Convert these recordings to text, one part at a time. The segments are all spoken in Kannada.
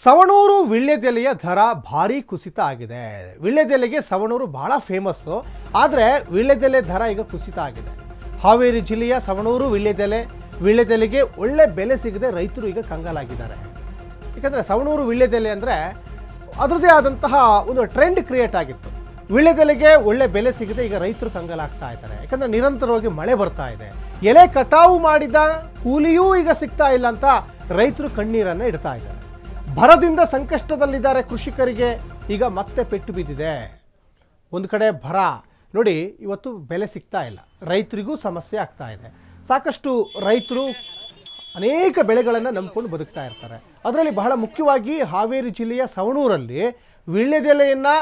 ಸವಣೂರು ವೀಳ್ಯದೆಲೆಯ ದರ ಭಾರಿ ಕುಸಿತ ಆಗಿದೆ. ವೀಳ್ಯದೆಲೆಗೆ ಸವಣೂರು ಬಹಳ ಫೇಮಸ್ಸು, ಆದರೆ ವೀಳ್ಯದೆಲೆ ದರ ಈಗ ಕುಸಿತ ಆಗಿದೆ. ಹಾವೇರಿ ಜಿಲ್ಲೆಯ ಸವಣೂರು ವೀಳ್ಯದೆಲೆಗೆ ಒಳ್ಳೆ ಬೆಲೆ ಸಿಗದೆ ರೈತರು ಈಗ ಕಂಗಾಲಾಗಿದ್ದಾರೆ. ಯಾಕಂದರೆ ಸವಣೂರು ವೀಳ್ಯದೆಲೆ ಅಂದರೆ ಅದರದೇ ಆದಂತಹ ಒಂದು ಟ್ರೆಂಡ್ ಕ್ರಿಯೇಟ್ ಆಗಿತ್ತು. ವೀಳ್ಯದೆಲೆಗೆ ಒಳ್ಳೆ ಬೆಲೆ ಸಿಗದೆ ಈಗ ರೈತರು ಕಂಗಾಲಾಗ್ತಾ ಇದ್ದಾರೆ. ಯಾಕಂದರೆ ನಿರಂತರವಾಗಿ ಮಳೆ ಬರ್ತಾ ಇದೆ, ಎಲೆ ಕಟಾವು ಮಾಡಿದ ಕೂಲಿಯೂ ಈಗ ಸಿಗ್ತಾ ಇಲ್ಲ ಅಂತ ರೈತರು ಕಣ್ಣೀರನ್ನು ಇಡ್ತಾ ಇದ್ದಾರೆ. ಬರದಿಂದ ಸಂಕಷ್ಟದಲ್ಲಿದ್ದಾರೆ ಕೃಷಿಕರಿಗೆ. ಈಗ ಮತ್ತೆ ಪೆಟ್ಟು ಬಿದ್ದಿದೆ. ಒಂದು ಕಡೆ ಬರ ನೋಡಿ, ಇವತ್ತು ಬೆಲೆ ಸಿಗ್ತಾ ಇಲ್ಲ, ರೈತರಿಗೂ ಸಮಸ್ಯೆ ಆಗ್ತಾ ಇದೆ. ಸಾಕಷ್ಟು ರೈತರು ಅನೇಕ ಬೆಳೆಗಳನ್ನು ನಂಬಿಕೊಂಡು ಬದುಕ್ತಾ ಇರ್ತಾರೆ. ಅದರಲ್ಲಿ ಬಹಳ ಮುಖ್ಯವಾಗಿ ಹಾವೇರಿ ಜಿಲ್ಲೆಯ ಸವಣೂರಲ್ಲಿ ವೀಳ್ಯದೆಲೆಯನ್ನು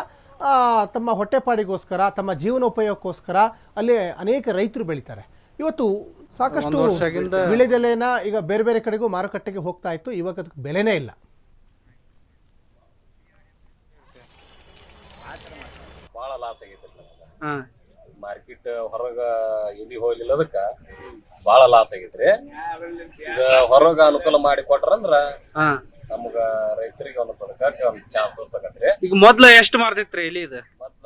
ತಮ್ಮ ಹೊಟ್ಟೆಪಾಡಿಗೋಸ್ಕರ, ತಮ್ಮ ಜೀವನೋಪಯೋಗಕ್ಕೋಸ್ಕರ ಅಲ್ಲಿ ಅನೇಕ ರೈತರು ಬೆಳೀತಾರೆ. ಇವತ್ತು ಸಾಕಷ್ಟು ವೀಳ್ಯದೆಲೆನ ಈಗ ಬೇರೆ ಬೇರೆ ಕಡೆಗೂ ಮಾರುಕಟ್ಟೆಗೆ ಹೋಗ್ತಾ ಇತ್ತು, ಇವಾಗ ಅದಕ್ಕೆ ಬೆಲೆನೇ ಇಲ್ಲ. ಭಾಳ ಲಾಸ್ ಆಗೈತಿ ಮಾರ್ಕೆಟ್ ಹೊರಗ ಎಲ್ಲಿ ಹೋಗ್ಲಿಲ್ಲ, ಅದಕ್ಕ ಭಾಳ ಲಾಸ್ ಆಗೈತ್ರಿ. ಈಗ ಹೊರಗ ಅನುಕೂಲ ಮಾಡಿ ಕೊಟ್ರಂದ್ರ ನಮ್ಗ ರೈತರಿಗೆ ಒಂದು ಚಾನ್ಸಸ್ ಆಗತ್ರಿ. ಈಗ ಮೊದ್ಲ ಎಷ್ಟು ಮಾರ್ತಿತ್ರಿ ಇಲ್ಲಿ? ಇದು ಮೊದ್ಲ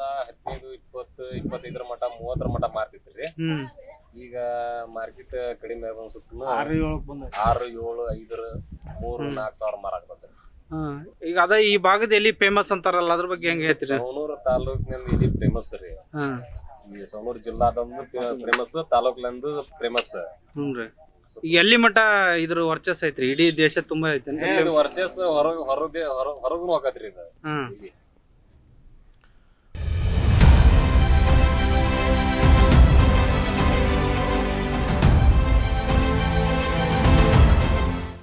15, 20, 25 ಮಟ 30 ಮಟ ಮಾರ್ತಿತ್ರಿ. ಈಗ ಮಾರ್ಕೆಟ್ ಕಡಿಮೆ ಸುತ್ತ 6, 7, 5, 3, 4 ಸಾವಿರ ಮಾರಾಕ್ ಬಂದ್ರಿ. ಈಗ ಅದ ಈ ಭಾಗದ ಎಲ್ಲಿ ಫೇಮಸ್ ಅಂತಾರಲ್ಲ, ಅದ್ರ ಬಗ್ಗೆ ಹೆಂಗ ಹೇಳ್ತೀರಿ? ಸವಣೂರು ತಾಲೂಕಿನಿಂದ ಇಲ್ಲಿ ಫೇಮಸ್ ರೀ. ಈ ಸವಣೂರು ಜಿಲ್ಲಾದಂದು ಫೇಮಸ್, ತಾಲೂಕ್ಲಿಂದ ಫೇಮಸ್. ಈಗ ಎಲ್ಲಿ ಮಠ ಇದ್ರ ವರ್ಚಸ್ ಐತ್ರಿ? ಇಡೀ ದೇಶ ತುಂಬಾ ಐತಿ. ವರ್ಷಸ್ ಹೊರಗೂ ಹೋಗತ್ರಿ ಇದು.